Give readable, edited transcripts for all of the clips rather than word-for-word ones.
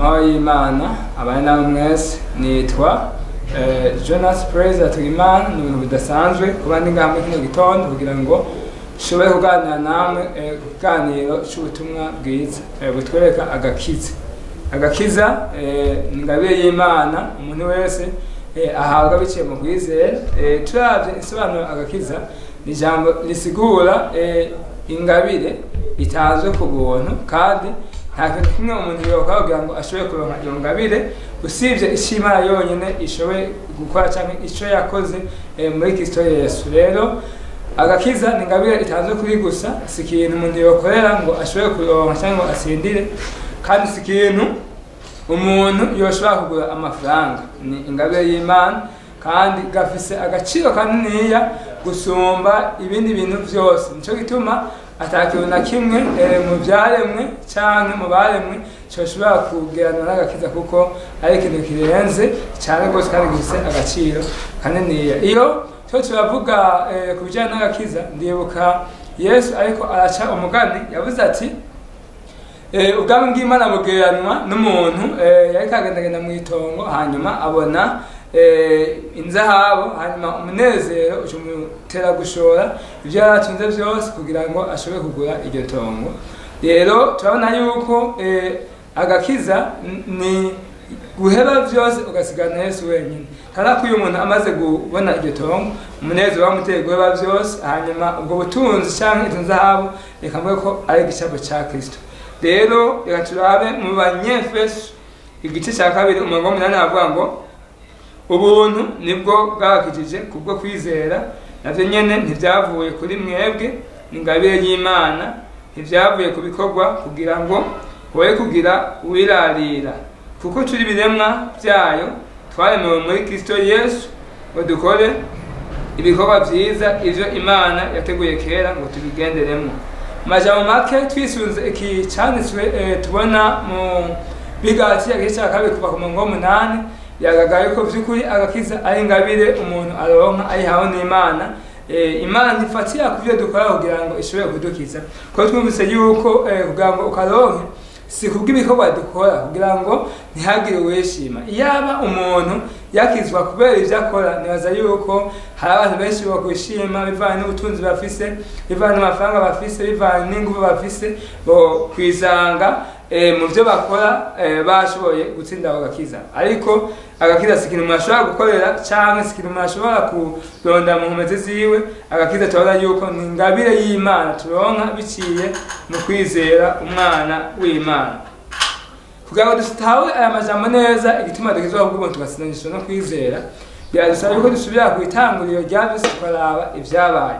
amahoro y'Imana abane namwe mwese. Nitwa Jonas Praise Atwimana. Ni ibintu bidasanzwe kuba ndi ngaha muri kino gitondo kugira ngo nshobore kuganira namwe kuganiro c'ubutumwa bwiza butwereka agakiza ni ingabire y'Imana umuntu wese ahabwa biciye mu kwizera. Turavye isobanuro agakiza ni ijambo risigura ingabire itanzwe ku buntu, kandi nta kintu kimwe umuntu yokora kugira ngo ashobore kuronka iyo ngabire usibye ishimana yonyene ishoboye gukora canke ico yakoze muri Kristo Yesu. Rero agakiza ni ingabire itanzwe kuri gusa, si ikintu umuntu yokorera ngo ashobore kuronka canke ngo asindire, kandi si ikintu umuntu yoshobora kugura amafaranga. Ni ingabire y'Imana kandi gafise agaciro kaniniya gusumba ibindi bintu vyose. Nico gituma atakintu na kimwe mu vyaremwe canke mu baremwe coshobora kugerana n'agakiza, kuko ari ikintu kirenze cane gose kandi gifise agaciro kaniniya. Iyo turavuga ku bijanye n'agakiza, ndibuka Yesu ariko araca umugani, yavuze ati ubwami bw'Imana bugereranwa n'umuntu yariko agendagenda mw'itongo, hanyuma abona inzahabu, hanyuma umunezero ucumutera gushora ivyo yaratunze vyose kugira ngo ashobore kugura iryo tongo. Rero turabona yuko agakiza ni guheba vyose ugasigana Yesu wenyine. Harako uyu muntu amaze kubona iryo tongo, umunezero wamuteye guheba vyose, hanyuma ubwo butunzi canke izo nzahabu reka mvuge ko ari igicapo ca Kristo. Rero reka turabe mu Banyefeso igice ca 2 umurongo wa 8 avuga ngo ubuntu nibwo bwabakijije kubwo kwizera, navyo nyene ntivyavuye kuri mwebwe, ni ingabire y'Imana, ntivyavuye ku bikorwa kugira ngo woye kugira wirarira, kuko turi biremwa vyayo, twaremewe muri Kristo Yesu ngo dukore ibikorwa vyiza ivyo Imana yateguye kera ngo tubigenderemwo. Majambo make twisunze iki canditswe tubona mu Bigalatiya igice ca 2 kuva ku murongo wa 8, yagagaye ko vy'ukuri agakiza ari ingabire umuntu aronka ayihawe n'Imana. Imana ntifatira ku vyo dukora kugira ngo ishobore kudukiza, kuko twumvise yuko kugira ngo ukaronke si kubw'ibikorwa dukora kugira ngo ntihagire uwishima. Iyaba umuntu yakizwa kubera ivyo akora, nibaza yuko hari abantu benshi bokwishima bivanye n'ubutunzi bafise, bivanye n'amafaranga bafise, bivanye n'inguvu bafise, bo kwizanga mu vyo bakora bashoboye gutsinda ako gakiza. Ariko agakiza si ikintu umuntu ashobora gukorera canke si ikintu umuntu ashobora kuronda mu nkomezi ziwe. Agakiza turabona yuko ni ingabire y'Imana turonka biciye mu kwizera umwana w'Imana. Kugira ngo dutahure aya majambo neza, igituma dukizwa kubwo tugasinanishwa no kwizera, biradusaba yuko dusubira ku itanguriro rya byose tukaraba ivyabaye.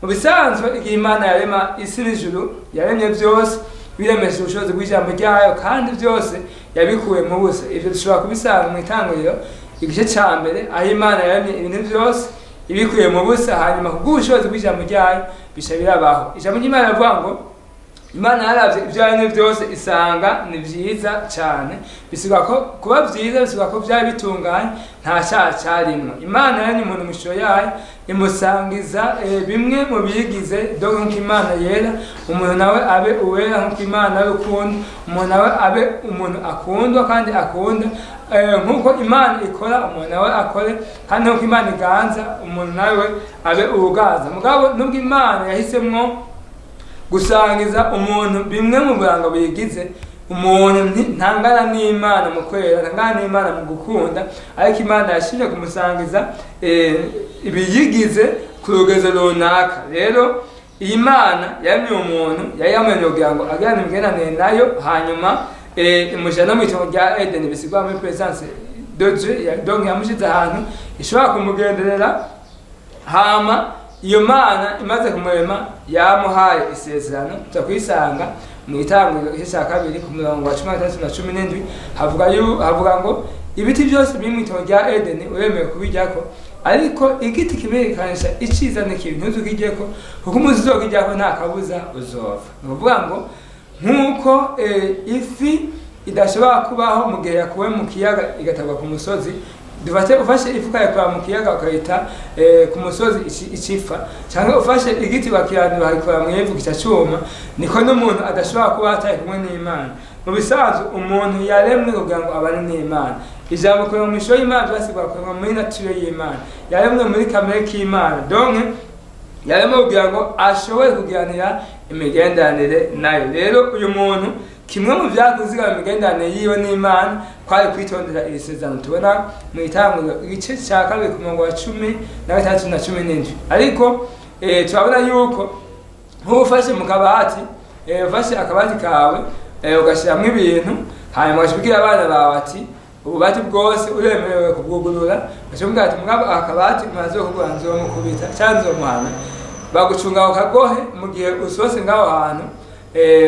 Mu bisanzwe igihe Imana yarema isi n'ijuru, yaremye vyose biremeshe ubushobozi bw'ijambo ryayo, kandi vyose yabikuye mu busa. Ivyo dushobora kubisanga mu itanguriro igice ca 1, aho Imana yaremye ibintu vyose ibikuye mu busa, hanyuma kubw'ubushobozi bw'ijambo ryayo bisha birabaho. Ijambo ry'Imana rivuga ngo Imana yaravye ivyo yaremye vyose isanga ni vyiza cane, bisiga ko kuba vyiza, bisiga ko vyari bitunganye, nta cyaha carimwo. Imana yaremye umuntu mw'ishusho yayo, imusangiza bimwe mu bigize dogo nk'uko Imana yera, umuntu nawe abe uwera nk'uko Imana y'urukundo, umuntu nawe abe umuntu akundwa kandi akunda nk'uko Imana ikora, umuntu nawe akore kandi nk'uko Imana iganza, umuntu nawe abe ubuganza. Mugabo nubwo Imana yahisemwo gusangiza umuntu bimwe mu buranga bigize umuntu, ntangana n'Imana mu kwera, ntangana n'Imana mu gukunda, ariko Imana yashimye kumusangiza ibiyigize ku rugezo runaka. Rero iyi Mana yaremye umuntu, yari yamwemereye kugira ngo agirane imigenderanire nayo, hanyuma imujana mw'itongo rya Edeni, bisigwa muri presence de Dieu, donc yamushize ahantu ishobora kumugenderera. Hama iyo Mana imaze kumurema yamuhaye isezerano, tukwisanga mu itanguriro igice ca 2 ku murongo wa 16 na 17, havuga ngo ibiti byose biri mw'itongo rya Edeni uremewe kubiryako, ariko igiti kiberekanisha iciza n'ikibi ntuzukijyeko, kuko umunsi uzokijyako nta kabuza uzova. Ni ukuvuga ngo nk'uko ifi idashobora kubaho mu gihe yakuwe mu kiyaga igatagwa ku musozi, dufate ufashe ifuka yakora mu kiyaga ukayita ku musozi icifa cyangwa ufashe igiti bakirandura hakora mu ivu kicacuma niko n'umuntu adashobora kuba ataye kumwe n'Imana mu bisanzwe umuntu yaremwe kugira ngo abane n'Imana ijambo ko mu ishuri y'Imana byasigwa ko muri nature y'Imana yaremwe muri kamere k'Imana donc yaremwe kugira ngo ashobore kugiranira imigendanire nayo rero uyu muntu kimwe mu byakuziga imigendanire yiwe n'Imana kwari kwitondera isezerano tubona mu itanguriro igice cya kabiri ku murongo wa 10 na 13 na 17 ariko turabona yuko nk'ufashe mu kabati ufashe akabati kawe ugashyiramo ibintu hanyuma ugashibikira abana bawe ati ububati bwose uremerewe kubwugurura ugashobora ati mugabo akabati maze kugura nzomukubita cyangwa nzomuhana bagucunga ukagohe mu gihe usose ngaho hantu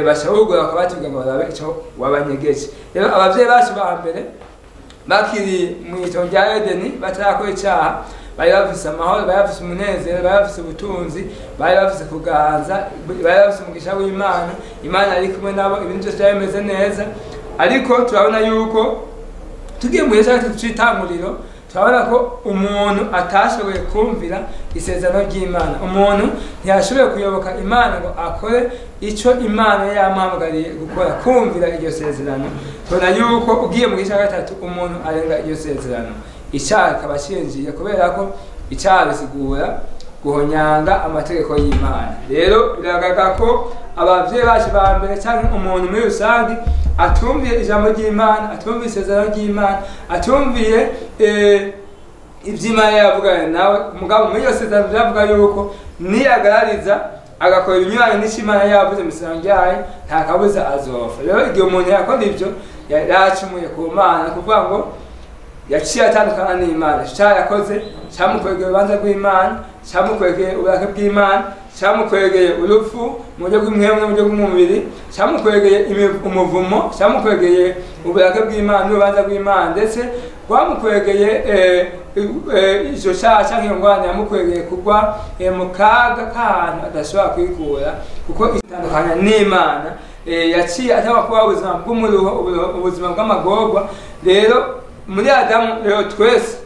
bashobora akabati kugira ngo barabe icyo wabanyegeje rero abavyeyi bacu ba mbere bakiri mu itongo rya Edeni batarakora icyaha bari bafise amahoro bari bafise umunezero bari bafise ubutunzi bari bafise kuganza bari bafise umugisha w'Imana Imana ari kumwe nabo ibintu byose byameze neza ariko turabona yuko tugiye mu gihe cy'itanguriro turabona ko umuntu atashoboye kumvira isezerano ry'Imana umuntu ntiyashoboye kuyoboka Imana ngo akore icyo Imana yamuhamagariye gukora kumvira iryo sezerano tubona yuko ugiye mu gice cya gatatu umuntu arenga iryo sezerano icyaha akaba ashingiye kubera ko icyaha bisigura guhonyanga amategeko y'Imana rero biragaragara ko abavyeyi bacu ba mbere cyangwa umuntu muri rusange atumviye ijambo ry'Imana atumviye isezerano ry'Imana atumviye iby'Imana yavuganye nawe mugabo muri iyo sezerano byavuga yuko niyagarariza agakora ibinyuranye n'Imana yavuze mu isezerano ryayo nta kabuza azopfa rero igihe umuntu yakora ibyo yaracumuye ku Mana kuvuga ngo yaciye atandukana n'Imana icyaha yakoze cyamukwegeye urubanza rw'Imana cyamukwegeye uburake bw'Imana cyamukwegeye urupfu mu buryo bw'imwemwe mu buryo bw'umubiri cyamukwegeye umuvumo cyamukwegeye uburake bw'Imana n'urubanza rw'Imana ndetse rwamukwegeye icyo cyaha cyangwa iyo ngorane yamukwegeye kugwa mu kaga k'ahantu adashobora kwikura kuko itandukanya n'Imana yaciye ataba kuba ubuzima bw'umuruho ubuzima bw'amagorwa rero muri Adamu rero twese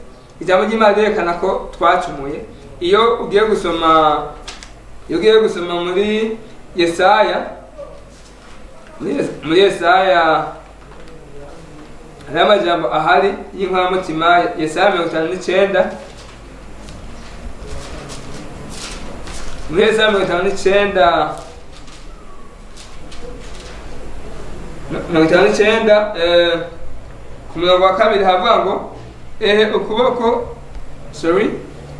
ijambo ry'Imana ryerekana ko twacumuye iyo ugiye gusoma muri Yesaya hari amajambo ahari y'inkoramutima Yesaya 59 muri Yesaya 59 ku murongo wa kabiri havuga ngo ukuboko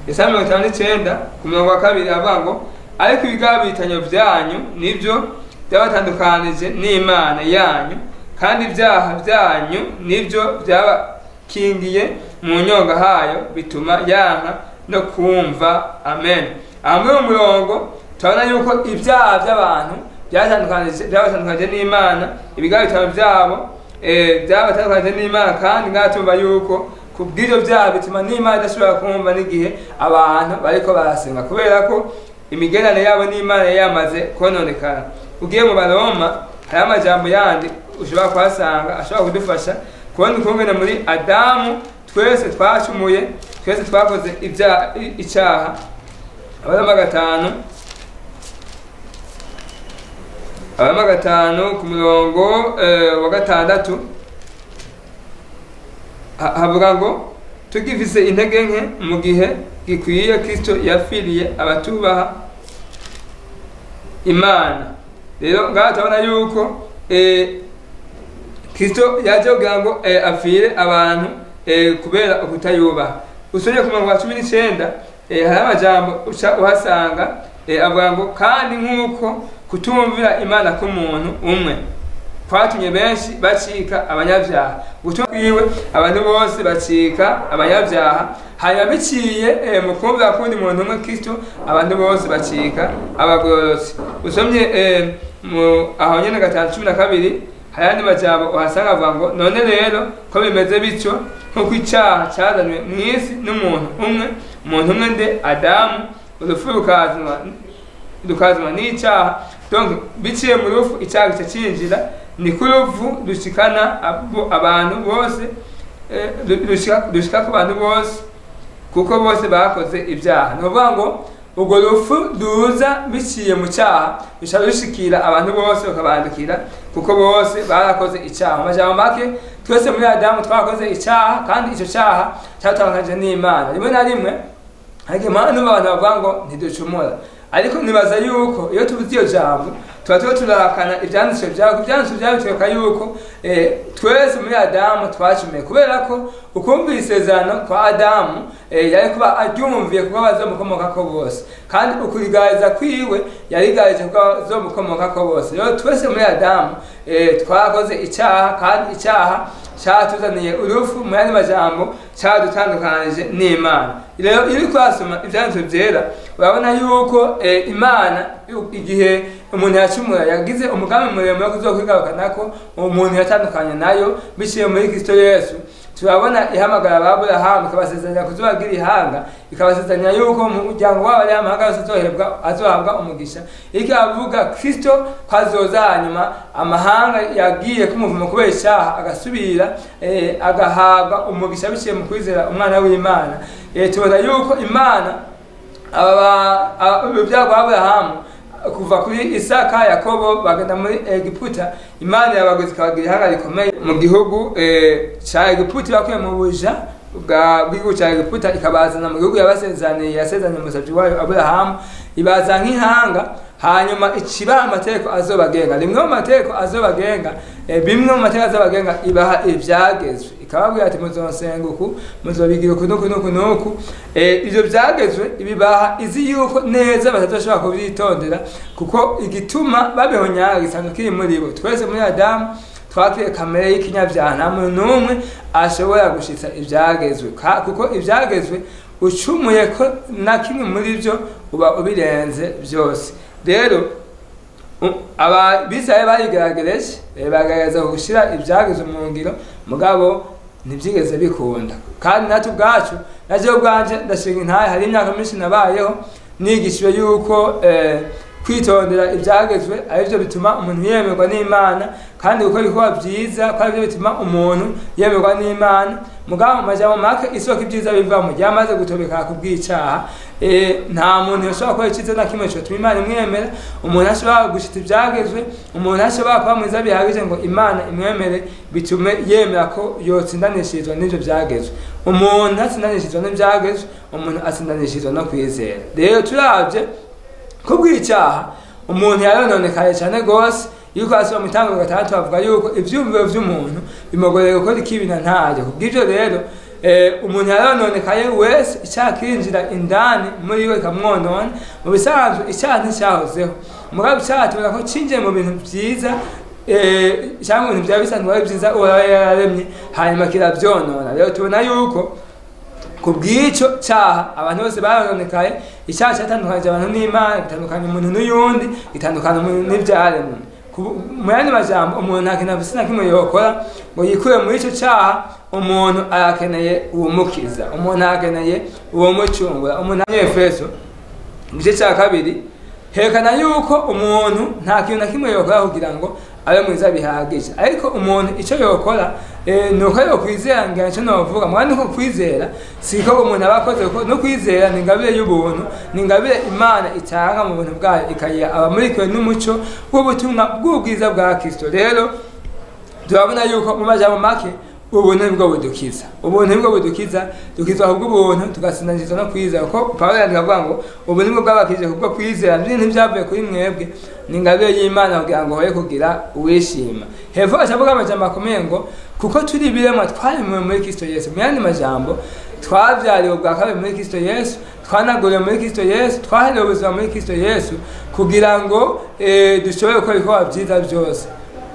Yesaya 59 ku murongo wa kabiri havuga ngo ariko ibigabitanyo byanyu nibyo byabatandukanije n'Imana yanyu kandi ibyaha byanyu nibyo byabakingiye mu nyonga hayo bituma yanka no kumva amen amwe mu murongo tubona yuko ibyaha by'abantu byabatandukanije n'Imana ibigabitanyo byabo byabatandukanije n'Imana kandi ngatumva yuko kubw'ibyo byaha bituma n'Imana idashobora kumva n'igihe abantu bariko barasenga kubera ko imigendanire yabo n'Imana yamaze kononekara ugiye mu Baroma hari amajambo yandi ushobora kuhasanga ashobora kudufasha kubona ukungene muri Adamu twese twacumuye twese twakoze icyaha Abaroma 5 ku murongo wa 6 havuga ngo tugifise intege nke mu gihe gikwiye Kristo yapfiriye abatubaha Imana rero ngaho tubona yuko Kristo yaje kugira ngo apfire abantu kubera ukutayubaha usomye ku murongo wa 19 hari amajambo uhasanga avuga ngo kandi nk'uko kutumvira Imana k'umuntu umwe kwatumye benshi bacika abanyabyaha gutumwiwe abantu bose bacika abanyabyaha hanyuma biciye mu kumvira kundi muntu umwe Kristo abantu bose bacika abagororotsi usomye aho nyene 5:12 hayandi majambo uhasanga avuga ngo none rero ko bimeze bityo nkuko icyaha cyazanywe mu isi n'umuntu umwe nde Adamu urupfu rukazanwa n'icyaha donc biciye mu rupfu icyaha cyinjira ni kuruvu dushikana abantu bose rushika ku bantu bose kuko bose bakoze ibyaha. Ni ukuvuga ngo ubwo rupfu ruza biciye mu cyaha bishobora rushikira abantu bose bakabandukira kuko bose barakoze icyaha. Mu majambo make twese muri Adamu twakoze icyaha kandi icyo cyaha cyatanganje n'Imana. Rimwe na rimwe hari abantu bavuga ngo ntiducumura, ariko nibaza yuko iyo tuvuze iyo jambo tuba turahakana ibyanditswe byawe. Ibyanditswe byawe bitwereka yuko twese muri Adamu twacumuye, kubera ko ukumvira isezerano kwa Adamu yari kuba aryumviye kuko bazomukomokako bose, kandi ukurigariza kwiwe yarigarije kuko bazomukomokako bose. Rero twese muri Adamu twakoze icyaha, kandi icyaha cyatuzaniye urupfu. Mu yandi majambo cyadutandukanije n'Imana. Rero iri kwasoma ibyanditswe byera urabona yuko Imana igihe umuntu yacumura yagize umugambi muremure wo kuzokwigarukana ko umuntu yatandukanye nayo biciye muri Kristo Yesu. Turabona ihamagara Aburahamu ikabasezeranya kuzobagira ihanga, ikabasezeranya yuko mu muryango wabo ari amahanga yose azohabwa umugisha. Ikavuga Kristo kwazoza hanyuma amahanga yagiye kumuvumo kubera icyaha agasubira agahabwa umugisha biciye mu kwizera umwana w'Imana. Tubona yuko Imana ibyago Aburahamu kuva kuri Isaka Yakobo bagenda muri Egiputa, Imana yabaguze ikabagira ihanga rikomeye mu gihugu cya Egiputa. Bakuye mu buja bw'igihugu cya Egiputa ikabazana mu gihugu yasezeranye umusabyi wayo Aburahamu, ibaza nk'ihanga. Hanyuma ikibaha amategeko azobagenga. Rimwe mu mategeko azobagenga, bimwe mu mategeko azobagenga ibaha ibyagezwe, ikababwira ati muzonsenga uku, muzobigira uku nuku nuku nuku. Ibyo byagezwe ibibaha izi yuko neza batazoshobora kubyitondera, kuko igituma babihonyanga gisanzwe kiri muri bo. Twese muri Adamu twakiye kamere y'ikinyabyaha, nta muntu n'umwe ashobora gushitsa ibyagezwe, kuko ibyagezwe ucumuye ko na kimwe muri byo uba ubirenze byose. Rero abisiraeli barigeragereje bagerageza gushyira ibyagezwe mu ngiro, mugabo ntibyigeze bikunda. Kandi natwe ubwacu naje ubwanje ndashinga intahe, hari imyaka myinshi nabayeho nigishijwe yuko kwitondera ibyagezwe aribyo bituma umuntu yemerwa n'Imana, kandi gukora ibikorwa byiza ko aribyo bituma umuntu yemerwa n'Imana. Mugabo mu majambo make isoko ibyiza bivamo ryamaze gutobeka ku bw'icyaha. Nta muntu yashobora gukora icyiza na kimwe cyotuma Imana imwemera. Umuntu ashobora gushita ibyagezwe, umuntu ashobora kuba mwiza bihagije ngo Imana imwemere bitume yemera ko yotsindanishirizwa n'ibyo byagezwe. Umuntu atsindanishirizwa n'ibyagezwe, umuntu atsindanishirizwa no kwizera. Rero turabye ko bw'icyaha umuntu yarononekaye cyane gose. Yuko asoma mu Itanguriro gatandatu bavuga yuko ivyumviro vy'umuntu bimugoreye gukora ikibi na ntayo. Kubw'ivyo rero umuntu yarononekaye wese icyaha kinjira indani muri we kamwonona. Mu bisanzwe icyaha nticyahozeho, mugabo icyaha tubona ko cinjiye mu bintu byiza, cyangwa ibintu byaba bisanzwe ari byiza uwo yararemye hanyuma kiravyonona. Rero tubona yuko kubw'icyo cyaha abantu bose barononekaye. Icyaha cyatandukanye abantu n'Imana, gitandukanye umuntu n'uyundi, gitandukanye umuntu n'ibyaremwe. Mu yandi majambo umuntu nta kintu afise na kimwe yokora ngo yikure muri icyo cyaha. Umuntu arakeneye uwumukiza, umuntu arakeneye uwumucungura. Umuntu Efeso igice cya 2 herekana yuko umuntu nta kintu na kimwe yokora kugira ngo abe mwiza bihagije, ariko umuntu icyo yokora nuko yokwizera. Ngira icyo navuga mwandi ko kwizera siko umuntu abakoze, kuko no kwizera ni ingabire y'ubuntu, ni ingabire Imana itanga mu buntu bwayo ikayiha abamurikiwe n'umuco w'ubutumwa bw'ubwiza bwa Kristo. Rero turabona yuko mu majambo make ubuntu nibwo budukiza. Ubuntu nibwo budukiza, dukizwa kubw'ubuntu tugasindanizwa no kwizera. Kuko Pawulo yandikavuga ngo ubu nibwo bwabakije kubwo kwizera, ntibyavuye kuri mwebwe, ni ingabire y'Imana kugira ngo hoye kugira uwishima. Hepfo acavuga amajambo akomeye ngo kuko turi ibiremwa twaremewe muri Kristo Yesu. Mu yandi majambo twavyariwe ubwa kabiri muri Kristo Yesu, twanaguriwe muri Kristo Yesu, twaherewe ubuzima muri Kristo Yesu kugira ngo dushobore gukora ibikorwa byiza byose.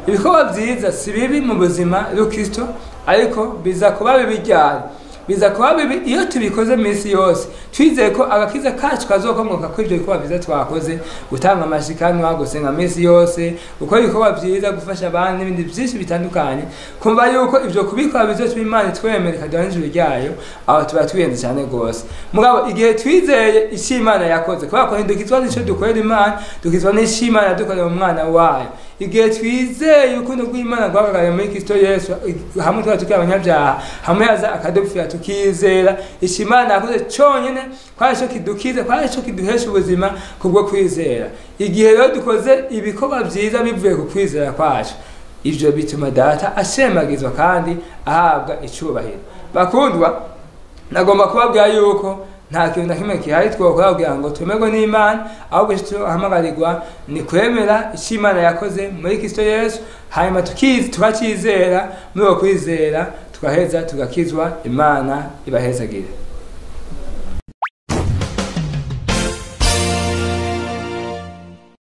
Ibikorwa byiza si bibi mu buzima bw'Kristo, ariko biza kuba bibi ryari? Biza kuba bibi iyo tubikoze minsi yose twizeye ko agakiza kacu kazokomoka kuri ibyo bikorwa byiza twakoze, gutanga amashikanwa, gusenga minsi yose, gukora ibikorwa byiza, gufasha abandi n'ibindi byinshi bitandukanye. Kumva yuko ibyo kubikora bizotuma Imana itwemera ikaduha ijuru ryayo, aho tuba twiyenze cyane gose. Mugabo igihe twizeye icyo Imana yakoze, kubera ko ntidukizwa n'icyo dukorera Imana, dukizwa n'icyo Imana yadukoreye mu mwana wayo. igihe twizeye urukundo rw'Imana rwagaragaye muri Kristo Yesu hamwe twari tukiri abanyabyaha hamwe yaza akadupfira tukizera icyo Imana yakoze cyonyine kwari cyo kidukiza kwari cyo kiduhesha ubuzima kubwo kwizera. Igihe rero dukoze ibikorwa byiza bivuye ku kwizera kwacu, ivyo bituma data ashemagizwa kandi ahabwa icubahiro. Bakundwa, nagomba kubabwira yuko nta kintu na kimwe kihari twokora kugira ngo twemerwe n'Imana, ahubwo icyo duhamagarirwa ni kwemera icyo Imana yakoze muri Kristo Yesu, hanyuma tukakizera, muri uko kwizera tugaheza tugakizwa. Imana ibahezagire.